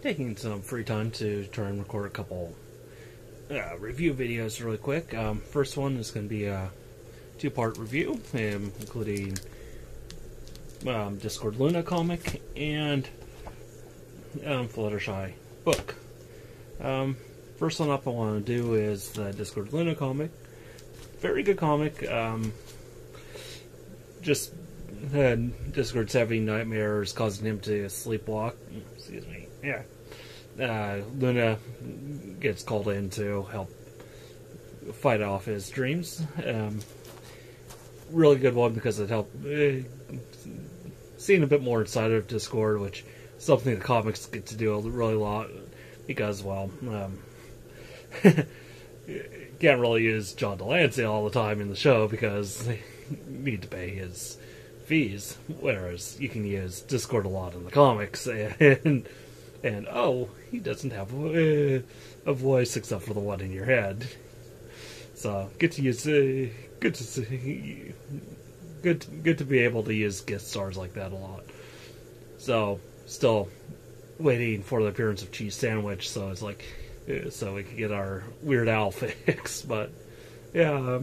taking some free time to try and record a couple review videos really quick. First one is going to be a two-part review, including Discord Luna comic and Fluttershy book. First one up I want to do is the Discord Luna comic. Very good comic. Just Discord's having nightmares causing him to sleepwalk. Excuse me. Yeah. Luna gets called in to help fight off his dreams. Really good one because it helped seeing a bit more inside of Discord, which is something the comics get to do a really lot because, well, can't really use John Delancey all the time in the show because they need to pay his fees, whereas you can use Discord a lot in the comics, and oh, he doesn't have a voice except for the one in your head, so get to use good to be able to use guest stars like that a lot. So still waiting for the appearance of Cheese Sandwich, so it's like so we can get our Weird Al fix, but yeah,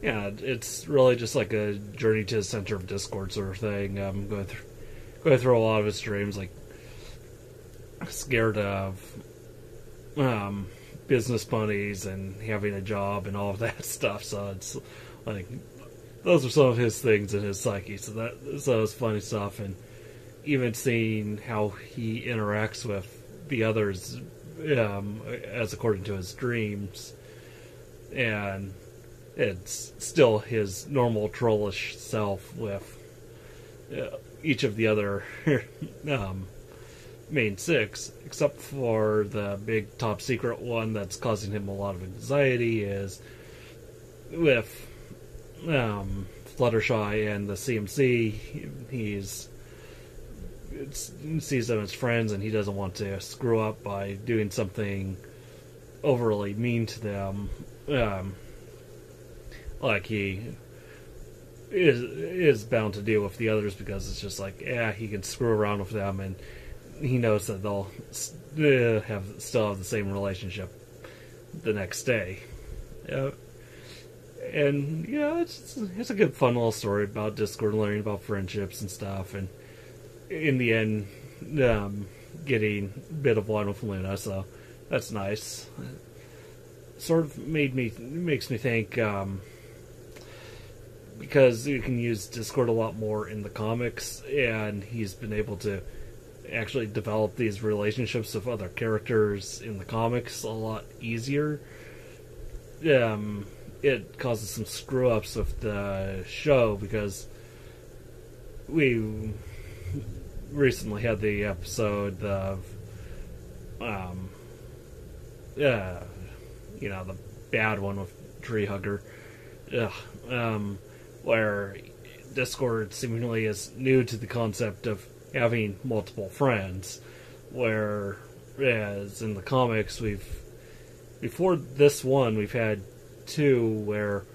it's really just like a journey to the center of Discord sort of thing. Going through a lot of his dreams, like scared of business bunnies and having a job and all of that stuff. So it's like those are some of his things in his psyche. So it's funny stuff, and even seeing how he interacts with the others as according to his dreams, and it's still his normal trollish self with each of the other main six, except for the big top secret one that's causing him a lot of anxiety is with Fluttershy and the CMC. He sees them as friends, and he doesn't want to screw up by doing something overly mean to them, like he is bound to do with the others, because it's just like, he can screw around with them, and he knows that they'll still have the same relationship the next day. And it's a good, fun little story about Discord, learning about friendships and stuff, and in the end, getting a bit of one with Luna, so that's nice. Sort of makes me think, because you can use Discord a lot more in the comics, and he's been able to actually develop these relationships with other characters in the comics a lot easier. It causes some screw-ups with the show, because we recently had the episode of the bad one with Tree Hugger, where Discord seemingly is new to the concept of having multiple friends, whereas in the comics before this one we've had two, where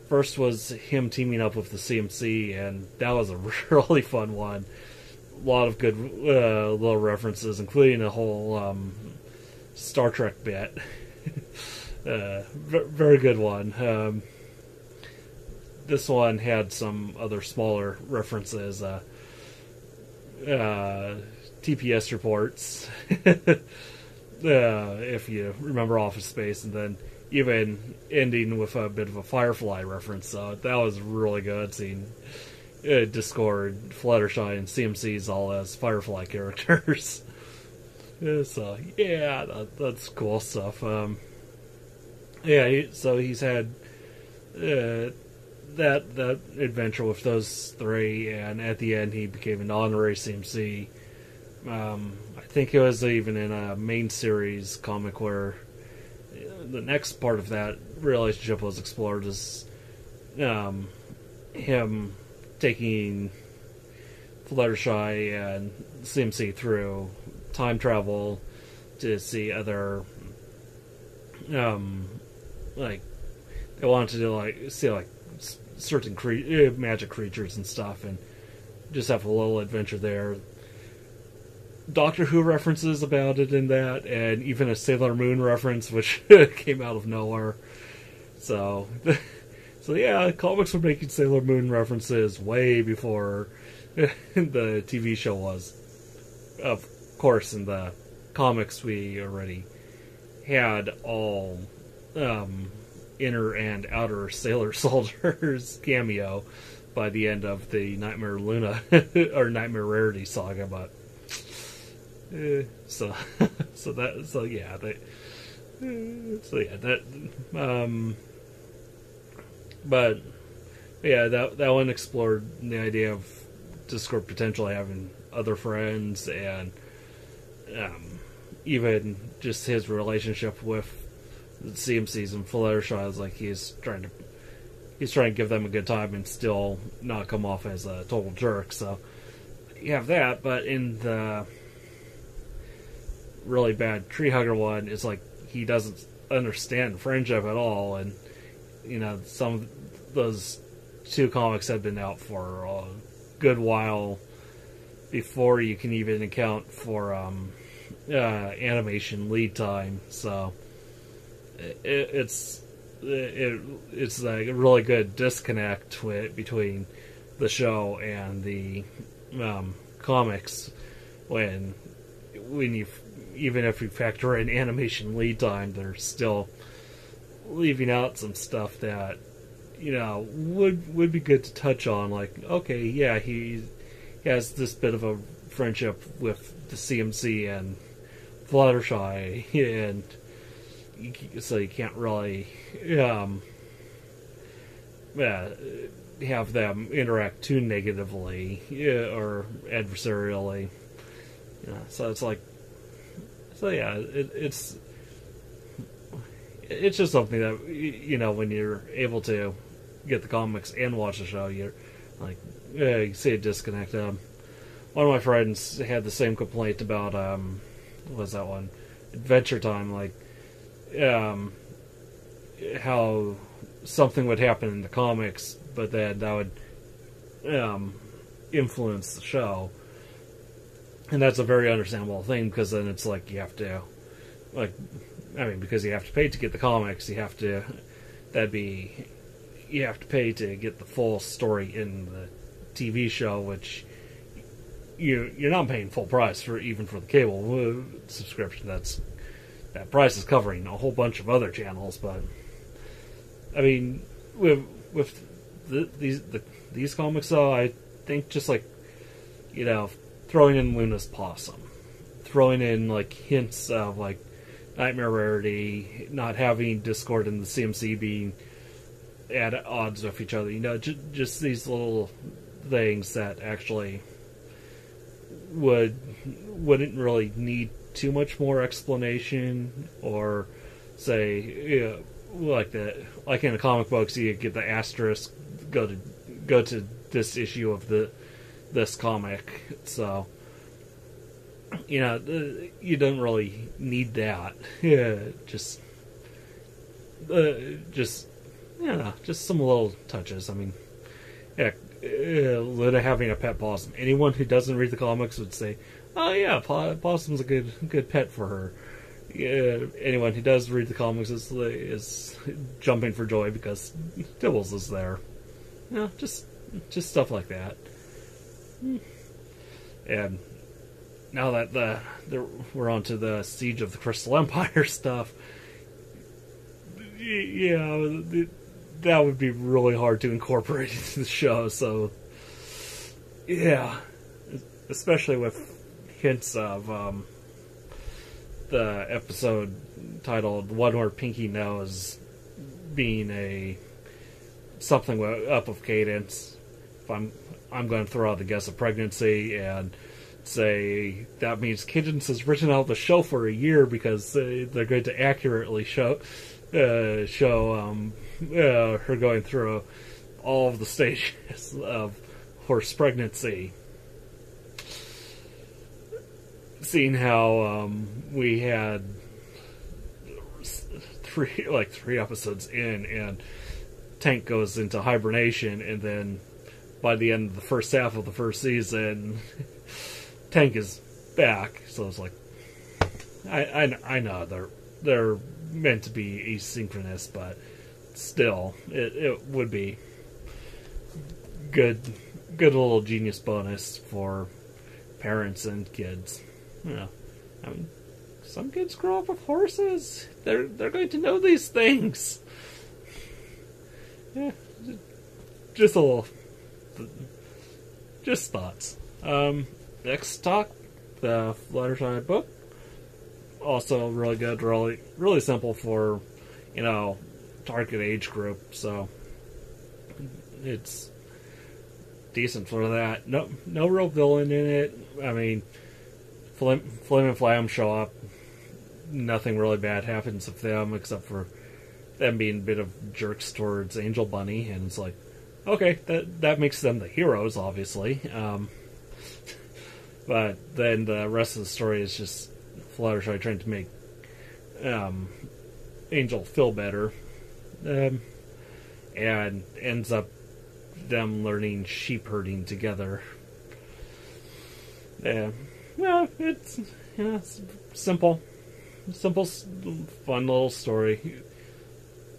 first was him teaming up with the CMC, and that was a really fun one. A lot of good little references, including a whole Star Trek bit. Very good one. This one had some other smaller references, TPS reports, if you remember Office Space, and then even ending with a bit of a Firefly reference. So that was really good, seeing Discord, Fluttershy, and CMC's all as Firefly characters. So yeah, that's cool stuff. So he's had that adventure with those three, and at the end he became an honorary CMC. I think it was even in a main series comic where the next part of that relationship was explored as him taking Fluttershy and CMC through time travel to see other like they wanted to see certain magic creatures and stuff, and just have a little adventure there. Doctor Who references about it in that, and even a Sailor Moon reference, which came out of nowhere. So, so yeah, comics were making Sailor Moon references way before the TV show was. Of course, in the comics, we already had all inner and outer Sailor Soldiers cameo by the end of the Nightmare Luna or Nightmare Rarity saga, but so but yeah, that one explored the idea of Discord potentially having other friends, and even just his relationship with the CMCs and Fluttershy. Is like he's trying to give them a good time and still not come off as a total jerk. So you have that, but in the really bad Tree Hugger one, it's like he doesn't understand friendship at all, and some of those two comics have been out for a good while before you can even account for animation lead time. So it's like a really good disconnect between the show and the comics when you even if you factor in animation lead time, they're still leaving out some stuff that would be good to touch on. Like, okay, yeah, he has this bit of a friendship with the CMC and Fluttershy, and so you can't really have them interact too negatively or adversarially. So it's like, it's just something that when you're able to get the comics and watch the show, you're like, you see a disconnect. One of my friends had the same complaint about what was that one? Adventure Time, like how something would happen in the comics, but then that would influence the show. And that's a very understandable thing, because then it's like you have to, because you have to pay to get the comics, you have to pay to get the full story in the TV show, which you're not paying full price for, even for the cable subscription. That price is covering a whole bunch of other channels. But I mean, with these comics, though, I think just like throwing in Luna's possum, throwing in like hints of like Nightmare Rarity, not having Discord and the CMC being at odds with each other, just these little things that actually wouldn't really need too much more explanation, or say like in the comic books you get the asterisk go to this issue of this comic, so you don't really need that. Just some little touches. I mean, Luna having a pet possum. Anyone who doesn't read the comics would say, "Oh yeah, possum's a good pet for her." Anyone who does read the comics is jumping for joy because Dibbles is there. Just stuff like that. And now that we're on to the Siege of the Crystal Empire stuff, that would be really hard to incorporate into the show. So, yeah, especially with hints of the episode titled "One Where Pinky Knows" being something up of cadence. If I'm going to throw out the guess of pregnancy and say that means Cadence has written out the show for a year because they're going to accurately show her going through all of the stages of horse pregnancy. Seeing how we had three episodes in, and Tank goes into hibernation, and then by the end of the first half of the first season, Tank is back. So it's like, I know they're meant to be asynchronous, but still, it would be good little genius bonus for parents and kids. You know, I mean, some kids grow up with horses. They're going to know these things. Yeah, just a little, just thoughts. Next talk, the Fluttershy book. Also really good, really simple for, target age group. So it's decent for that. No real villain in it. I mean, Flim and Flam show up. Nothing really bad happens with them except for them being a bit of jerks towards Angel Bunny, and it's like, okay, that makes them the heroes, obviously. But then the rest of the story is just Fluttershy trying to make Angel feel better, and ends up them learning sheep herding together. Well, it's simple, fun little story.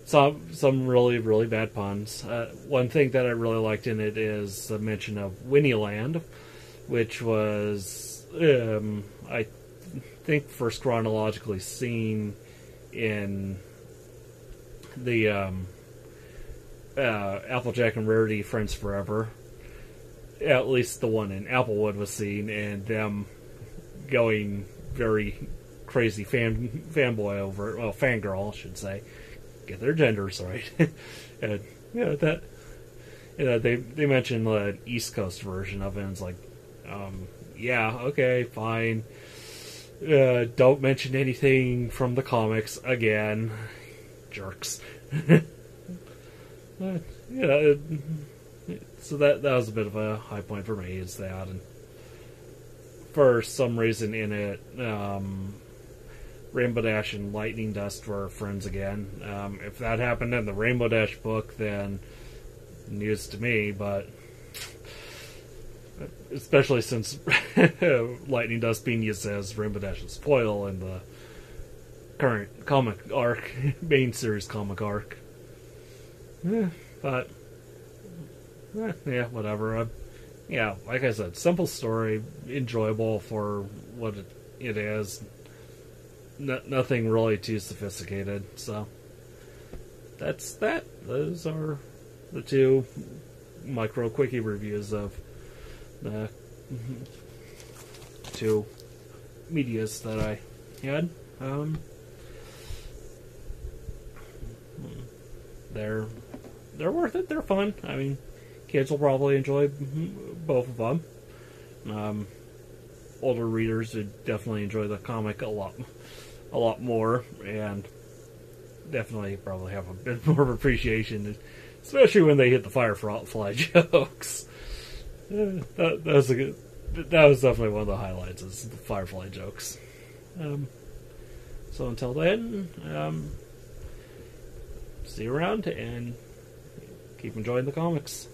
Some really bad puns. One thing that I really liked in it is the mention of Winnie Land, which was I think first chronologically seen in the Applejack and Rarity Friends Forever. At least the one in Applewood was seen, and them going very crazy fanboy over it. Well, fangirl, I should say. Get their genders right. And they mentioned the East Coast version of it, and it's like, yeah, okay, fine. Don't mention anything from the comics again. Jerks. So that was a bit of a high point for me, is that. And for some reason in it, Rainbow Dash and Lightning Dust were friends again. If that happened in the Rainbow Dash book, then news to me, but especially since Lightning Dust being used as Rainbow Dash's foil in the current comic arc, main series comic arc. But yeah, whatever. Yeah, like I said, simple story, enjoyable for what it is. Nothing really too sophisticated. So that's that. Those are the two micro quickie reviews of the two medias that I had. They're worth it. They're fun. I mean, kids will probably enjoy both of them. Older readers would definitely enjoy the comic a lot more, and definitely probably have a bit more of appreciation, especially when they hit the Firefly jokes. That was definitely one of the highlights, is the Firefly jokes. So until then, see you around and keep enjoying the comics.